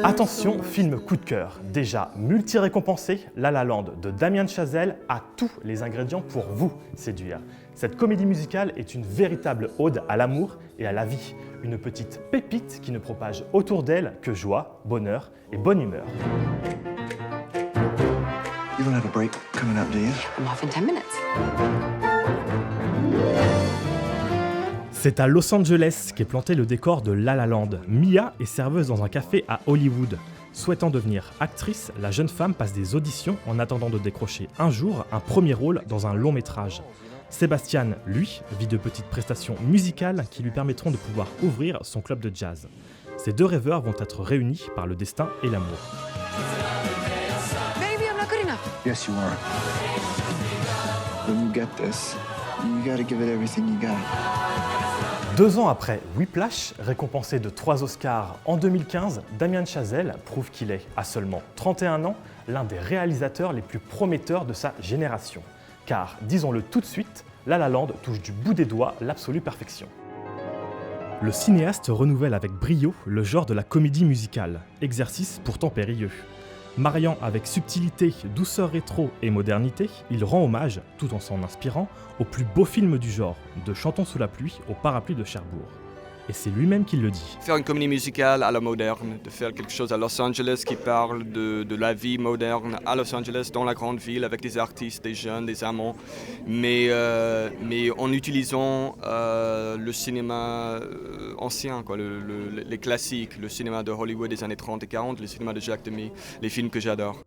Attention, film coup de cœur. Déjà multi-récompensé, La La Land de Damien Chazelle a tous les ingrédients pour vous séduire. Cette comédie musicale est une véritable ode à l'amour et à la vie. Une petite pépite qui ne propage autour d'elle que joie, bonheur et bonne humeur. You don't have a break coming up, do you? I'm off in 10 minutes. C'est à Los Angeles qu'est planté le décor de La La Land. Mia est serveuse dans un café à Hollywood. Souhaitant devenir actrice, la jeune femme passe des auditions en attendant de décrocher un jour un premier rôle dans un long métrage. Sébastien, lui, vit de petites prestations musicales qui lui permettront de pouvoir ouvrir son club de jazz. Ces deux rêveurs vont être réunis par le destin et l'amour. Maybe I'm not good enough. Yes, you are. When you get this, you gotta give it everything you got. 2 ans après Whiplash, récompensé de 3 Oscars en 2015, Damien Chazelle prouve qu'il est, à seulement 31 ans, l'un des réalisateurs les plus prometteurs de sa génération. Car, disons-le tout de suite, La La Land touche du bout des doigts l'absolue perfection. Le cinéaste renouvelle avec brio le genre de la comédie musicale, exercice pourtant périlleux. Mariant avec subtilité, douceur rétro et modernité, il rend hommage, tout en s'en inspirant, au plus beau film du genre, de Chantons sous la pluie au parapluie de Cherbourg. Et c'est lui-même qui le dit. Faire une comédie musicale à la moderne, de faire quelque chose à Los Angeles qui parle de la vie moderne à Los Angeles, dans la grande ville, avec des artistes, des jeunes, des amants, mais en utilisant le cinéma ancien, quoi, les classiques, le cinéma de Hollywood des années 30 et 40, le cinéma de Jacques Demy, les films que j'adore.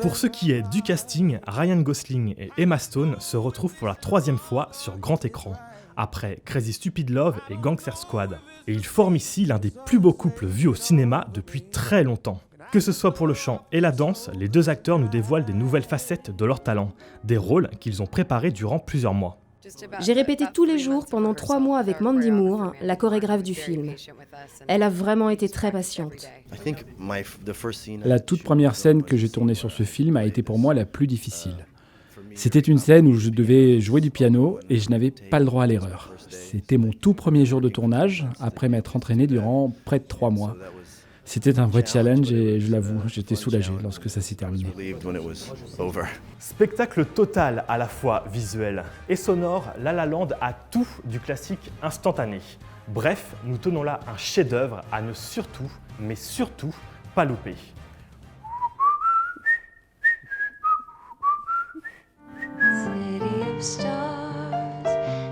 Pour ce qui est du casting, Ryan Gosling et Emma Stone se retrouvent pour la 3e fois sur grand écran, après Crazy Stupid Love et Gangster Squad. Et ils forment ici l'un des plus beaux couples vus au cinéma depuis très longtemps. Que ce soit pour le chant et la danse, les deux acteurs nous dévoilent des nouvelles facettes de leur talent, des rôles qu'ils ont préparés durant plusieurs mois. J'ai répété tous les jours pendant 3 mois avec Mandy Moore, la chorégraphe du film. Elle a vraiment été très patiente. La toute première scène que j'ai tournée sur ce film a été pour moi la plus difficile. C'était une scène où je devais jouer du piano et je n'avais pas le droit à l'erreur. C'était mon tout premier jour de tournage, après m'être entraîné durant près de 3 mois. C'était un vrai challenge et je l'avoue, j'étais soulagé lorsque ça s'est terminé. Spectacle total à la fois visuel et sonore, La La Land a tout du classique instantané. Bref, nous tenons là un chef-d'œuvre à ne surtout, mais surtout, pas louper. City of stars,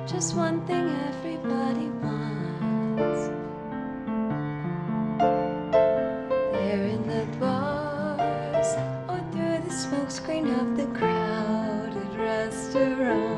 just one thing everybody wants. They're in the bars or through the smokescreen of the crowded restaurant.